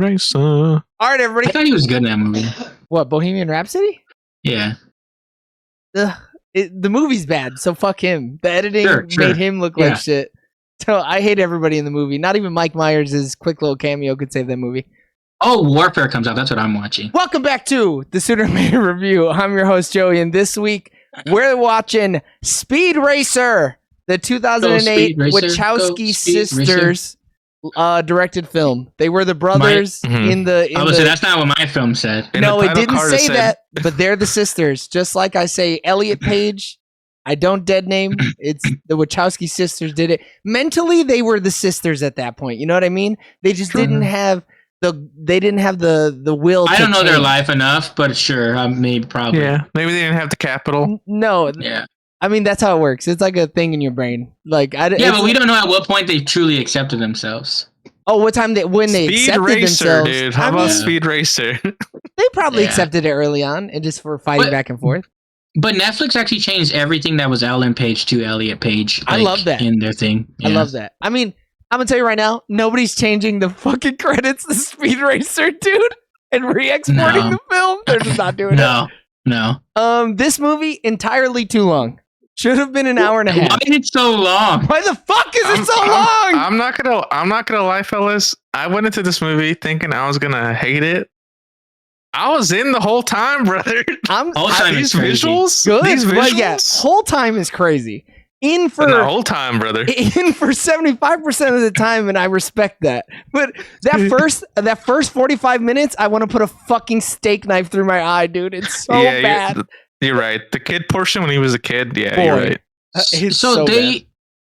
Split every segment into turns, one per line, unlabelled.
Racer.
All right, everybody.
I thought he was good in that movie.
What, Bohemian Rhapsody?
Yeah.
The movie's bad, so fuck him. The editing made him look like shit. So I hate everybody in the movie. Not even Mike Myers' quick little cameo could save that movie.
Oh, Warfare comes out. That's what I'm watching.
Welcome back to the Sooner Made Review. I'm your host, Joey, and this week we're watching Speed Racer, the 2008 Wachowski sisters directed film. They were the brothers in the...
that's not what my film said.
No, it didn't say that, but they're the sisters. Just like I say, Elliot Page, I don't dead name. It's the Wachowski sisters did it. Mentally, they were the sisters at that point. You know what I mean? They just didn't have the will.
I don't know their life enough, but sure, maybe probably.
Yeah, maybe they didn't have the capital.
No.
Yeah.
I mean, that's how it works. It's like a thing in your brain. Like, but
we don't know at what point they truly accepted themselves.
Oh, what time when they accepted themselves?
Dude. How about Speed Racer?
They probably accepted it early on, and just for fighting back and forth.
But Netflix actually changed everything that was Ellen Page to Elliot Page.
I love that
in their thing.
Yeah. I love that. I mean, I'm gonna tell you right now, nobody's changing the fucking credits to Speed Racer, dude, and re-exporting the film. They're just not doing it.
No.
This movie entirely too long. Should have been an hour and a half.
Why is it so long?
Why the fuck is it so long?
I'm not gonna lie, fellas. I went into this movie thinking I was gonna hate it. I was in the whole time, brother.
These
visuals,
good.
These visuals?
But yeah, whole time is crazy.
The whole time, brother.
In for 75% of the time, and I respect that. But that first 45 minutes, I want to put a fucking steak knife through my eye, dude. It's so bad.
You're right. The kid portion when he was a kid, you're right.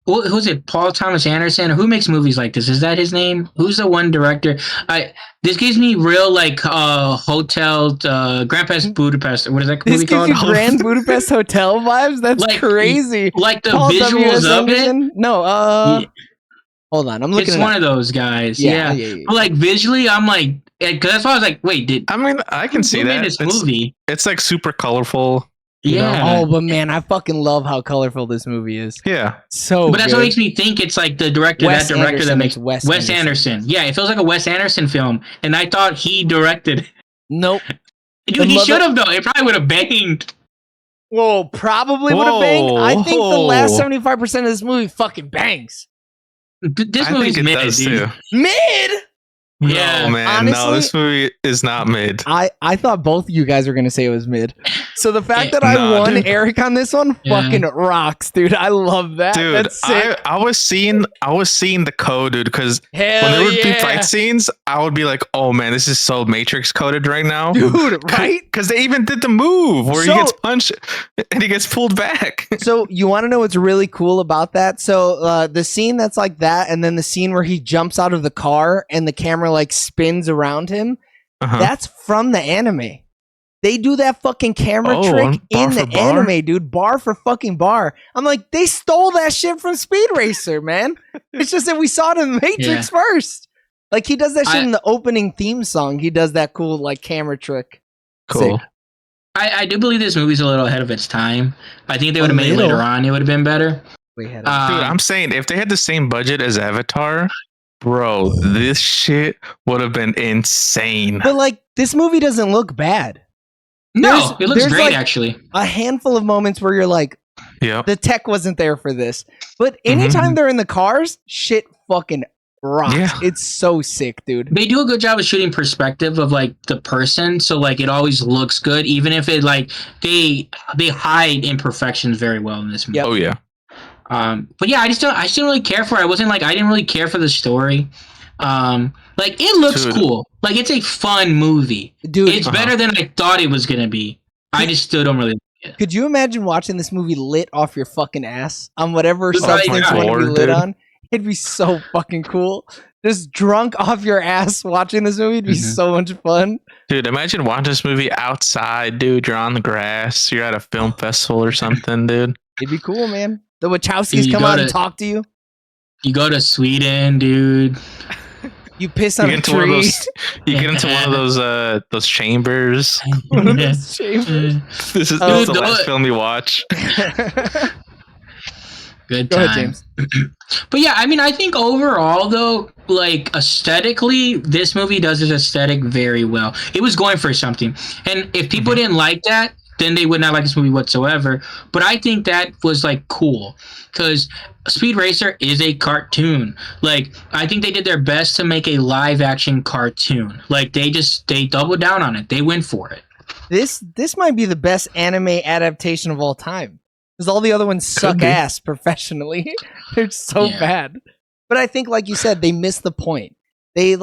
Who's it? Paul Thomas Anderson? Who makes movies like this? Is that his name? Who's the one director? This gives me real hotel Grand Budapest. What is that movie called?
This gives you Grand Budapest Hotel vibes. That's crazy.
Like the Paul visuals of it.
No. Hold on, I'm looking.
It's one of those guys. Yeah. But like visually, I'm like, because that's why I was like, wait,
I can see that.
This movie.
It's like super colorful.
Yeah.
Oh, but man, I fucking love how colorful this movie is.
Yeah.
But
that's what makes me think it's like the director that makes
Wes
Anderson. Yeah, it feels like a Wes Anderson film, and I thought he directed.
Nope.
Dude, he should have though. It probably would have banged.
Whoa, probably would have banged. I think the last 75% of this movie fucking bangs.
This movie's mid, dude.
Mid?
Yeah, no, man. Honestly, this movie is not mid.
I thought both of you guys were going to say it was mid. So the fact that I won Eric on this one fucking rocks, dude. I love that.
Dude,
that's sick.
I was seeing the code, dude, because when there would be fight scenes, I would be like, oh man, this is so Matrix coded right now.
Dude, right?
Because they even did the move where he gets punched and he gets pulled back.
So you want to know what's really cool about that? So the scene that's like that, and then the scene where he jumps out of the car and the camera like spins around him, that's from the anime. They do that fucking camera trick in the anime, dude. Bar for fucking bar. I'm like, they stole that shit from Speed Racer, man. It's just that we saw it in the Matrix first. Like, he does that shit in the opening theme song. He does that cool, like, camera trick.
Cool.
I do believe this movie's a little ahead of its time. I think they would have made it later on. It would have been better.
Dude, I'm saying, if they had the same budget as Avatar... Bro, this shit would have been insane.
But like, this movie doesn't look bad.
No, it looks great, actually.
A handful of moments where you're like, the tech wasn't there for this. But anytime they're in the cars, shit fucking rocks. Yeah. It's so sick, dude.
They do a good job of shooting perspective of like the person, so like it always looks good, even if it like they hide imperfections very well in this movie.
Yep. Oh yeah.
But yeah, I just didn't really care for it. I didn't really care for the story. Like it looks cool. Like it's a fun movie. Dude, it's better than I thought it was gonna be. I just still don't really like it.
Could you imagine watching this movie lit off your fucking ass on whatever substance you want to be lit on? It'd be so fucking cool. Just drunk off your ass watching this movie. It'd be so much fun.
Dude, imagine watching this movie outside, dude. You're on the grass. You're at a film festival or something, dude.
It'd be cool, man. The Wachowskis come out and talk to you.
You go to Sweden, dude.
You piss on a tree.
You get into one of those chambers.
One of those chambers.
This is the last film you watch.
Good
Go
time.
ahead, James.
But yeah, I mean, I think overall though, like aesthetically, this movie does its aesthetic very well. It was going for something, and if people didn't like that, then they would not like this movie whatsoever. But I think that was like cool because Speed Racer is a cartoon. Like I think they did their best to make a live action cartoon. Like they doubled down on it. They went for it.
This might be the best anime adaptation of all time. Because all the other ones suck ass professionally. They're so bad. But I think, like you said, they missed the point. They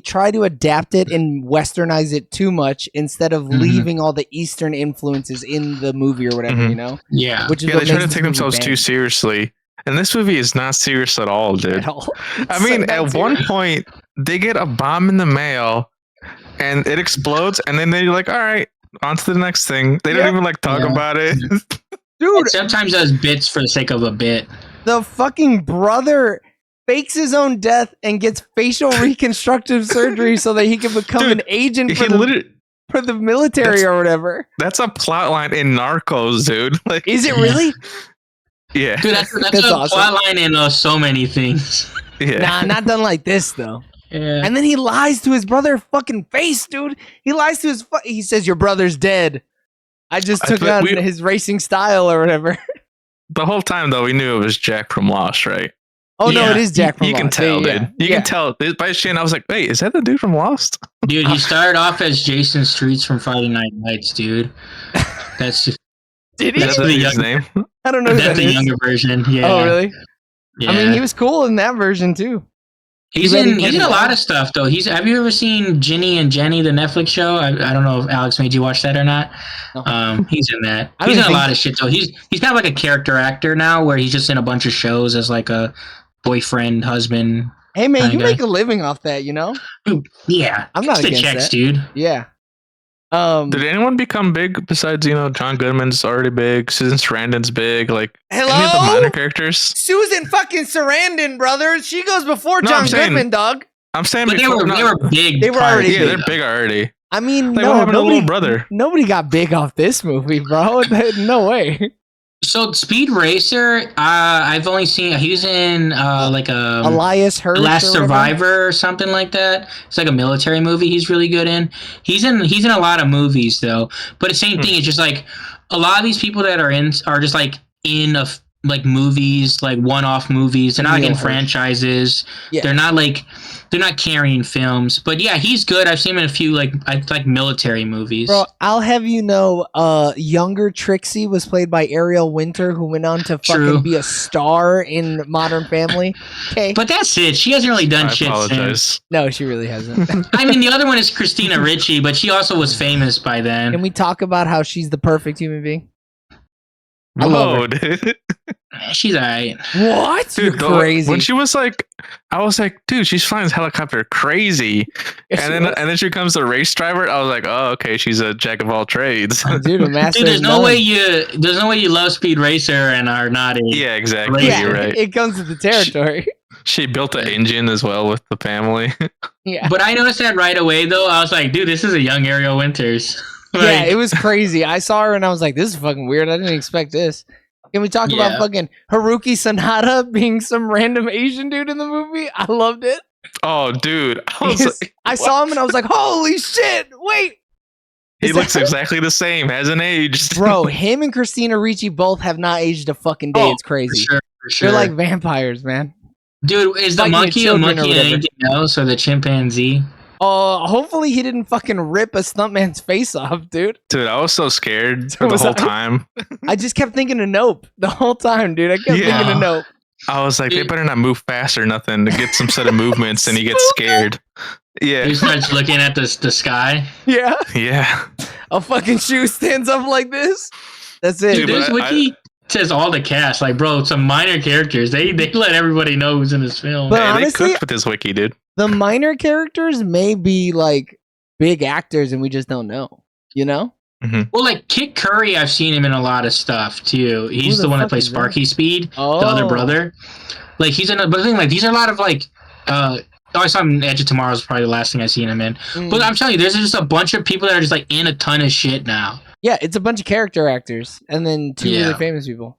try to adapt it and westernize it too much instead of leaving all the Eastern influences in the movie or whatever, you know?
Yeah.
Which is
they try to take themselves too seriously. And this movie is not serious at all, dude.
At all.
I mean, at one point, they get a bomb in the mail and it explodes, and then they're like, all right, on to the next thing. They don't even like talk about it.
Dude, it sometimes does bits for the sake of a bit.
The fucking brother fakes his own death and gets facial reconstructive surgery so that he can become an agent for the military or whatever.
That's a plot line in Narcos, dude. Like,
is it really?
Yeah.
Dude, that's a awesome plot line in so many things.
Yeah.
Nah, not done like this though.
Yeah.
And then he lies to his brother fucking face, dude. He lies to his he says your brother's dead. I just took on his racing style or whatever.
The whole time though, we knew it was Jack from Lost, right?
Oh no, it is Jack from Lost.
You can tell, dude. You can tell. By his chin, I was like, wait, is that the dude from Lost?
Dude, he started off as Jason Streets from Friday Night Lights, dude. That's just
Did he?
That's his name.
I don't know.
That's the younger version. Yeah.
Oh really?
Yeah.
I mean, he was cool in that version too.
He's in a lot of stuff though. Have you ever seen Ginny and Jenny, the Netflix show? I don't know if Alex made you watch that or not. He's in that. He's in a lot of shit though. He's kind of like a character actor now, where he's just in a bunch of shows as like a boyfriend, husband.
Hey man, you make a living off that, you know?
Yeah,
I'm not against
checks,
that,
dude.
Yeah.
Did anyone become big besides John Goodman's already big, Susan Sarandon's big, like
hello?
Any of the minor characters?
Susan fucking Sarandon, brother. She goes before John Goodman, dog.
I'm saying
but
before,
they were big.
They were already big.
They're big already.
I mean,
like, what happened to little brother?
Nobody got big off this movie, bro. No way.
So Speed Racer, I've only seen he was in like a
Elias Hirsch,
Last Survivor or something like that. It's like a military movie he's really good in. He's in a lot of movies though. But the same thing, it's just like a lot of these people that are just like in like movies, like one-off movies. They're not like in franchises. Yeah. They're not carrying films. But yeah, he's good. I've seen him in a few like military movies.
Bro, I'll have you know, younger Trixie was played by Ariel Winter, who went on to fucking be a star in Modern Family. Okay.
But that's it. She hasn't really done shit since.
No, she really hasn't.
I mean, the other one is Christina Ricci, but she also was famous by then.
Can we talk about how she's the perfect human being?
Whoa, dude.
She's alright.
What?
Dude,
you're crazy.
When she was like, I was like, dude, she's flying this helicopter crazy. And then she becomes a race driver. I was like, oh, okay, she's a jack of all trades.
Oh, dude, a master.
Dude, there's no way you love Speed Racer and are not a
yeah, exactly.
Yeah,
you're right.
It comes with the territory.
She built an engine as well with the family.
Yeah.
But I noticed that right away though. I was like, dude, this is a young Ariel Winters.
Yeah, it was crazy. I saw her and I was like, this is fucking weird. I didn't expect this. Can we talk about fucking Haruki Sanada being some random Asian dude in the movie? I loved it.
Oh, dude.
I saw him and I was like, holy shit, wait.
He looks exactly the same, hasn't aged.
Bro, him and Christina Ricci both have not aged a fucking day. It's crazy.
For sure.
They're like vampires, man.
Dude, is the monkey a monkey and anything else, or the chimpanzee?
Hopefully he didn't fucking rip a stuntman's face off, dude.
Dude, I was so scared for the whole time.
I just kept thinking of Nope the whole time, dude. I kept thinking of Nope.
I was like, they better not move fast or nothing to get some set of movements, and he gets scared. Yeah.
He starts looking at the sky.
Yeah.
Yeah.
A fucking shoe stands up like this. That's it.
Dude, this wiki says all the cast. Like, bro, some minor characters. They let everybody know who's in this film.
But
hey,
honestly,
they cooked with this wiki, dude.
The minor characters may be like big actors and we just don't know, you know?
Mm-hmm.
Well, like Kit Curry, I've seen him in a lot of stuff too. He's the one that plays Sparky Speed, the other brother. Like he's in. But the thing, like these are a lot of like. I saw him in Edge of Tomorrow is probably the last thing I seen him in. But I'm telling you, there's just a bunch of people that are just like in a ton of shit now.
Yeah, it's a bunch of character actors and then two really famous people.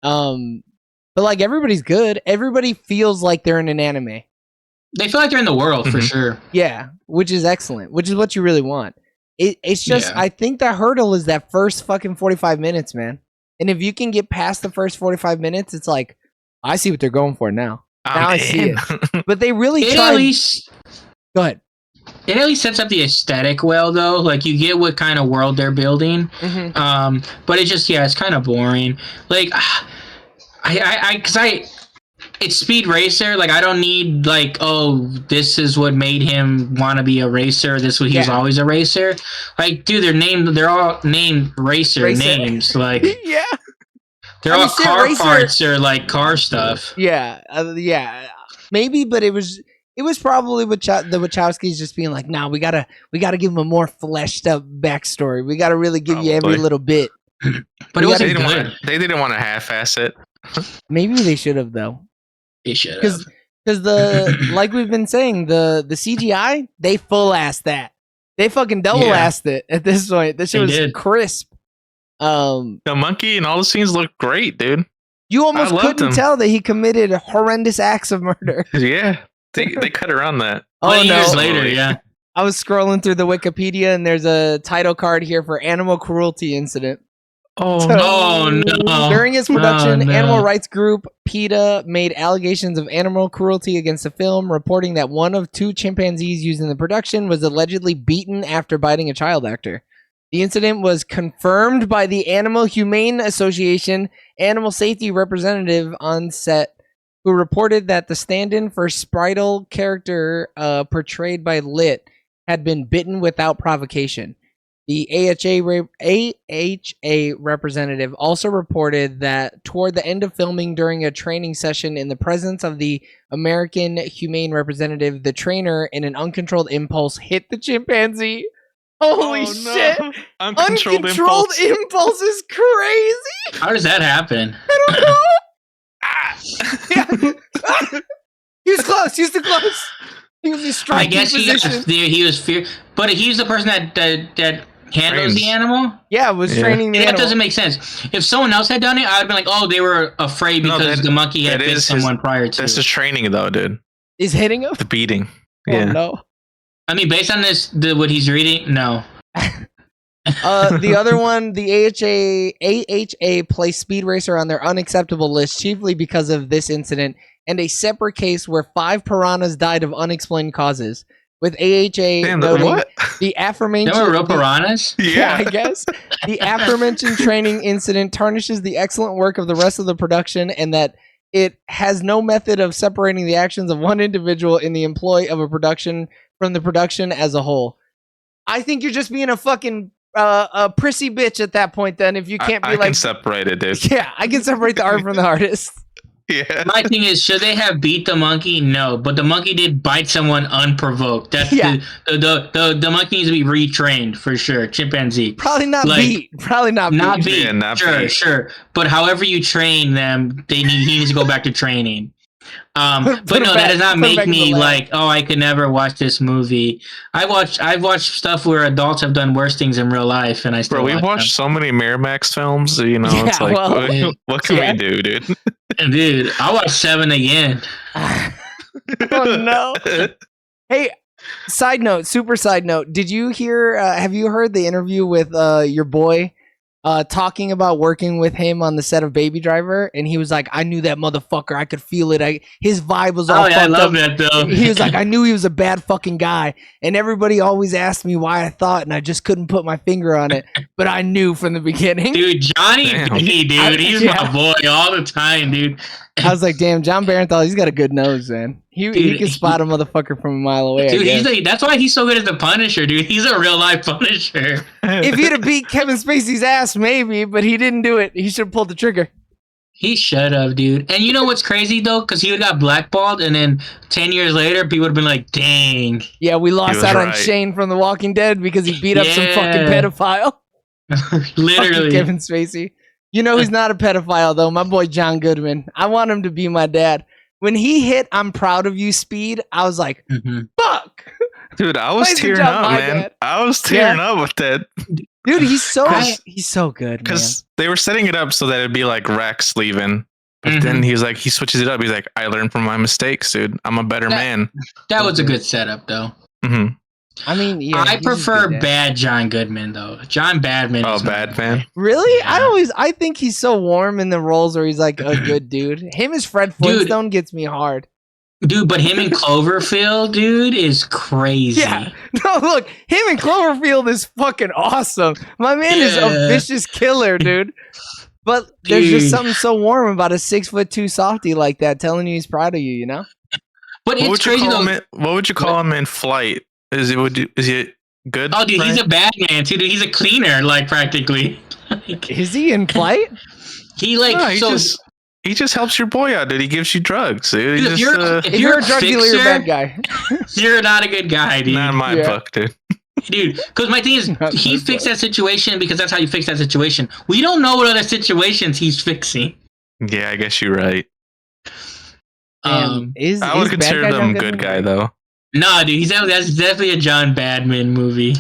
But like everybody's good. Everybody feels like they're in an anime.
They feel like they're in the world for sure.
Yeah, which is excellent. Which is what you really want. It's just I think the hurdle is that first fucking 45 minutes, man. And if you can get past the first 45 minutes, it's like I see what they're going for now. Now I see it. But they really tried. Go ahead.
It at least sets up the aesthetic well, though. Like, you get what kind of world they're building. But it just, it's kind of boring. Like, it's Speed Racer. Like, I don't need, like, oh, this is what made him want to be a racer. This is what he was always a racer. Like, dude, they're all named racer names. Like, they're all car parts or, like, car stuff.
Yeah. Maybe, but it was probably the Wachowskis just being like, nah, we gotta give him a more fleshed up backstory. We gotta really give you every little bit.
But it wasn't good.
They didn't want to half-ass it.
Maybe they should have, though.
They should have.
Because like we've been saying, the CGI, they full-assed that. They fucking double-assed it at this point. This shit was crisp.
The monkey and all the scenes look great, dude.
You almost couldn't tell that he committed horrendous acts of murder.
Yeah. They cut around that.
Oh, years later,
I was scrolling through the Wikipedia and there's a title card here for animal cruelty incident.
No.
During its production, animal rights group PETA made allegations of animal cruelty against the film, reporting that one of 2 chimpanzees used in the production was allegedly beaten after biting a child actor. The incident was confirmed by the Animal Humane Association animal safety representative on set, who reported that the stand-in for Spritle character portrayed by Lit had been bitten without provocation. The AHA representative also reported that toward the end of filming during a training session in the presence of the American Humane representative, the trainer, in an uncontrolled impulse, hit the chimpanzee. Holy shit! Uncontrolled impulse is crazy!
How does that happen?
I don't know! He was close. He was too close. He was in striking
I guess
position.
He was fear, but he's the person that handles the animal.
Yeah, was training the animal.
That doesn't make sense. If someone else had done it, I'd be like, oh, they were afraid because the monkey had bit someone prior to.
That's his training, though, dude.
Is hitting him?
The beating.
Oh, no.
I mean, based on what he's reading, no.
The other one, the AHA placed Speed Racer on their unacceptable list, chiefly because of this incident and a separate case where 5 piranhas died of unexplained causes. With AHA noting the aforementioned...
There were real piranhas?
Yeah, I guess. The aforementioned training incident tarnishes the excellent work of the rest of the production, and that it has no method of separating the actions of one individual in the employ of a production from the production as a whole. I think you're just being a fucking a prissy bitch at that point, then, if you can't be
I
like... I
can separate it, dude.
Yeah, I can separate the art from the artist.
Yeah.
My thing is, should they have beat the monkey? No, but the monkey did bite someone unprovoked. That's the monkey needs to be retrained for sure. Chimpanzee.
Probably not beat. Probably not beat.
Yeah, not beat. Sure. But however you train them, he needs to go back to training. But no, that does not make me like, oh, I could never watch this movie. I've watched stuff where adults have done worse things in real life, and I still.
Bro, we've watched so many Miramax films. You know, it's like, what can we do, dude?
Dude, I'll watch 7 again.
Oh no! Hey, super side note. Did you hear? Have you heard the interview with your boy? Talking about working with him on the set of Baby Driver, and he was like, I knew that motherfucker. I could feel it. His vibe was all fucked up. I love
that, though.
He was like, I knew he was a bad fucking guy, and everybody always asked me why I thought, and I just couldn't put my finger on it, but I knew from the beginning.
Dude, Johnny B, dude, he's my boy all the time, dude.
I was like, damn, John Barenthal, he's got a good nose, man. He can spot a motherfucker from a mile away.
Dude, that's why he's so good as the Punisher, dude. He's a real life Punisher.
If he'd have beat Kevin Spacey's ass, maybe, but he didn't do it. He should have pulled the trigger.
He should have, dude. And you know what's crazy, though? Because he would have got blackballed, and then 10 years later, people would have been like, dang.
Yeah, we lost out on Shane from The Walking Dead because he beat up some fucking pedophile.
Literally.
Fucking Kevin Spacey. You know who's not a pedophile, though? My boy John Goodman. I want him to be my dad. When he hit I'm proud of you, Speed, I was like, fuck.
Dude, I was tearing up, man. I was tearing up with that.
Dude, he's so good, man.
Because they were setting it up so that it'd be like Rex leaving. But then he switches it up. He's like, I learned from my mistakes, dude. I'm a better man.
That was a good setup, though.
Mm-hmm.
I mean, yeah.
I prefer bad John Goodman, though. John Badman.
Oh, Badman.
Really? Yeah. I think he's so warm in the roles where he's like a good dude. Him as Fred Flintstone gets me hard.
Dude, but him in Cloverfield, dude, is crazy.
Yeah. No, look, him in Cloverfield is fucking awesome. My man is a vicious killer, dude. But there's just something so warm about a 6'2" softie like that telling you he's proud of you, you know?
But it's crazy though.
What would you call him in Flight? Is he good?
Oh, dude, he's a bad man too, dude. He's a cleaner, like practically.
Is he in Flight?
He like
he just helps your boy out, dude. He gives you drugs, dude.
If you're a drug dealer,
you're a bad guy.
You're not a good guy, dude.
Not in my book, dude.
Dude, because my thing is, he fixed that situation because that's how you fix that situation. We don't know what other situations he's fixing.
Yeah, I guess you're right.
I
would consider him a good guy, though.
Nah, dude, that's definitely a John Badman movie.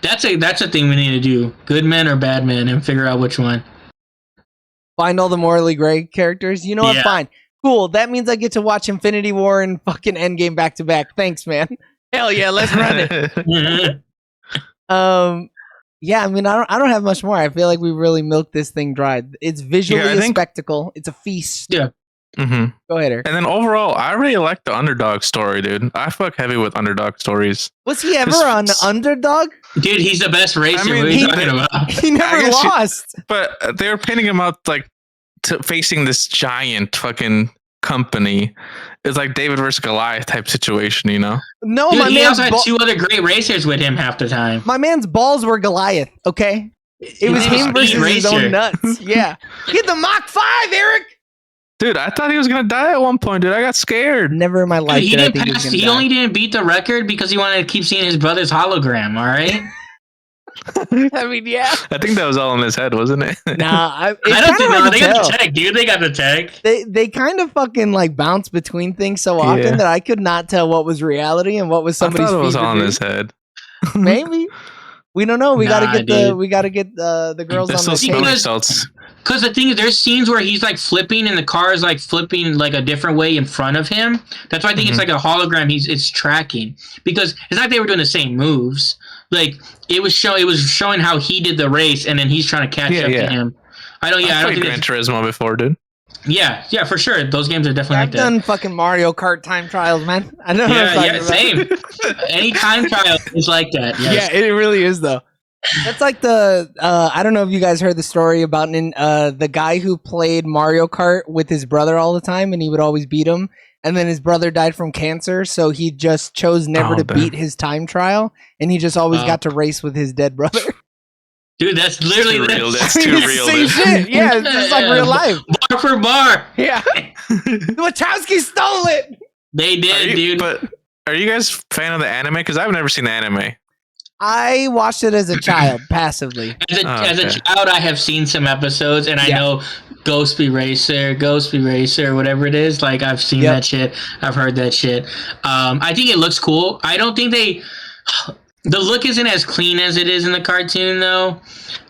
That's a thing we need to do. Good men or bad men, and figure out which one.
Find all the morally gray characters. You know what? Fine. Cool. That means I get to watch Infinity War and fucking Endgame back to back. Thanks, man. Hell yeah, let's run it. Yeah, I mean, I don't have much more. I feel like we really milked this thing dry. It's visually a spectacle. It's a feast.
Yeah.
Mm-hmm.
Go ahead, Eric.
And then overall, I really like the underdog story, dude. I fuck heavy with underdog stories.
Was he ever on Underdog?
Dude, he's the best racer. What are you talking about?
He never lost.
But they were painting him out like facing this giant fucking company. It's like David versus Goliath type situation, you know?
No, dude, he also had two other great racers with him half the time.
My man's balls were Goliath, okay? It was him versus his own nuts. Yeah. Get the Mach 5, Eric!
Dude, I thought he was gonna die at one point, dude. I got scared.
Never in my life.
Dude, he only didn't beat the record because he wanted to keep seeing his brother's hologram, alright?
I mean, yeah.
I think that was all in his head, wasn't it?
Nah,
I don't think no. They got the tech, dude. They got the tech.
They kind of fucking like bounce between things so often that I could not tell what was reality and what was somebody's.
I thought it was all in his head.
Maybe. We don't know. We gotta get the girls on the
team.
Because the thing is, there's scenes where he's like flipping and the car is like flipping like a different way in front of him. That's why I think it's like a hologram. It's tracking because it's like they were doing the same moves. Like it was showing how he did the race, and then he's trying to catch up to him. I don't think
Gran Turismo before, dude.
Yeah, for sure. Those games are definitely like that.
I've done fucking Mario Kart time trials, man. I know.
Same. Any time trial is like that. Yes.
Yeah, it really is though. That's like the I don't know if you guys heard the story about the guy who played Mario Kart with his brother all the time, and he would always beat him. And then his brother died from cancer, so he just chose never to beat his time trial, and he just always got to race with his dead brother.
Dude, that's literally
real. That's too real.
Same shit. Yeah, it's just like real life.
Bar for bar.
Yeah. The Wachowskis stole it.
They did, dude.
But are you guys fan of the anime? Because I've never seen the anime.
I watched it as a child, passively.
As a child, I have seen some episodes, and I know Speed Racer, whatever it is. Like, I've seen that shit. I've heard that shit. I think it looks cool. I don't think the look isn't as clean as it is in the cartoon, though.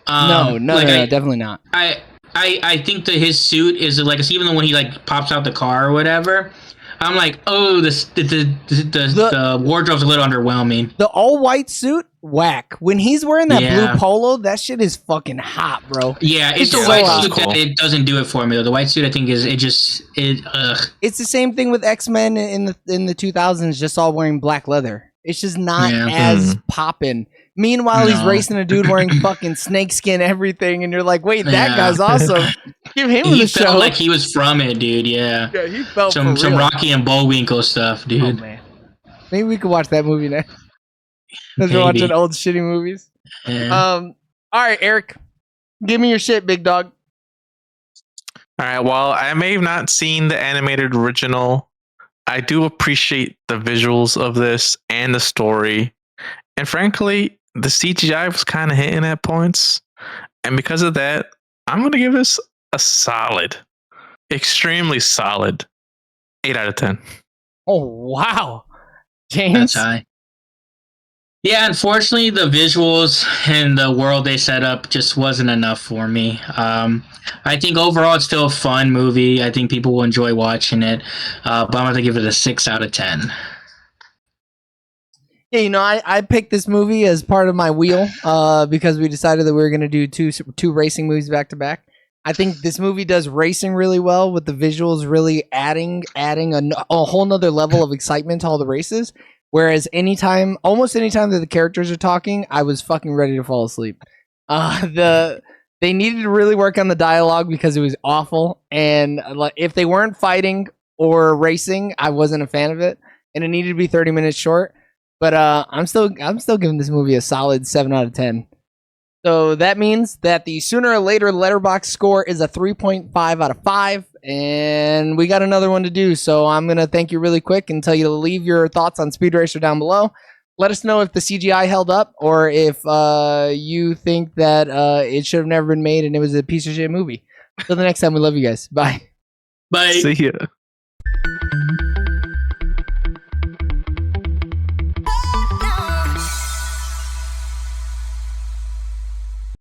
No, definitely not.
I think that his suit is like, even when he like pops out the car or whatever, I'm like, oh, the wardrobe's a little underwhelming.
The all white suit, whack. When he's wearing that blue polo, that shit is fucking hot, bro.
Yeah, it's the white suit that it doesn't do it for me though. The white suit, I think, is
It's the same thing with X-Men in the 2000s, just all wearing black leather. It's just not as poppin'. Meanwhile, he's racing a dude wearing fucking snakeskin everything, and you're like, wait, that guy's awesome. Give him the show. He felt
like he was from it, dude. Yeah,
he felt
some Rocky and Bullwinkle stuff, dude.
Oh man, maybe we could watch that movie next. Because we're watching old shitty movies.
Yeah.
All right, Eric, give me your shit, big dog.
All right. Well, I may have not seen the animated original. I do appreciate the visuals of this and the story, and frankly, the CGI was kind of hitting at points. And because of that, I'm going to give this a solid, extremely solid 8 out of 10.
Oh, wow. James?
That's high. Yeah, unfortunately, the visuals and the world they set up just wasn't enough for me. I think overall it's still a fun movie. I think people will enjoy watching it, but I'm going to give it a 6 out of 10.
Yeah, I picked this movie as part of my wheel because we decided that we were going to do two racing movies back to back. I think this movie does racing really well with the visuals really adding a whole nother level of excitement to all the races. Whereas almost anytime that the characters are talking, I was fucking ready to fall asleep. They needed to really work on the dialogue because it was awful, and if they weren't fighting or racing, I wasn't a fan of it, and it needed to be 30 minutes short. But I'm still giving this movie a solid 7 out of 10. So that means that the Sooner or Later Letterboxd score is a 3.5 out of 5, and we got another one to do. So I'm gonna thank you really quick and tell you to leave your thoughts on Speed Racer down below. Let us know if the CGI held up, or if you think that it should have never been made and it was a piece of shit movie. Till the next time, we love you guys. Bye.
Bye.
See ya.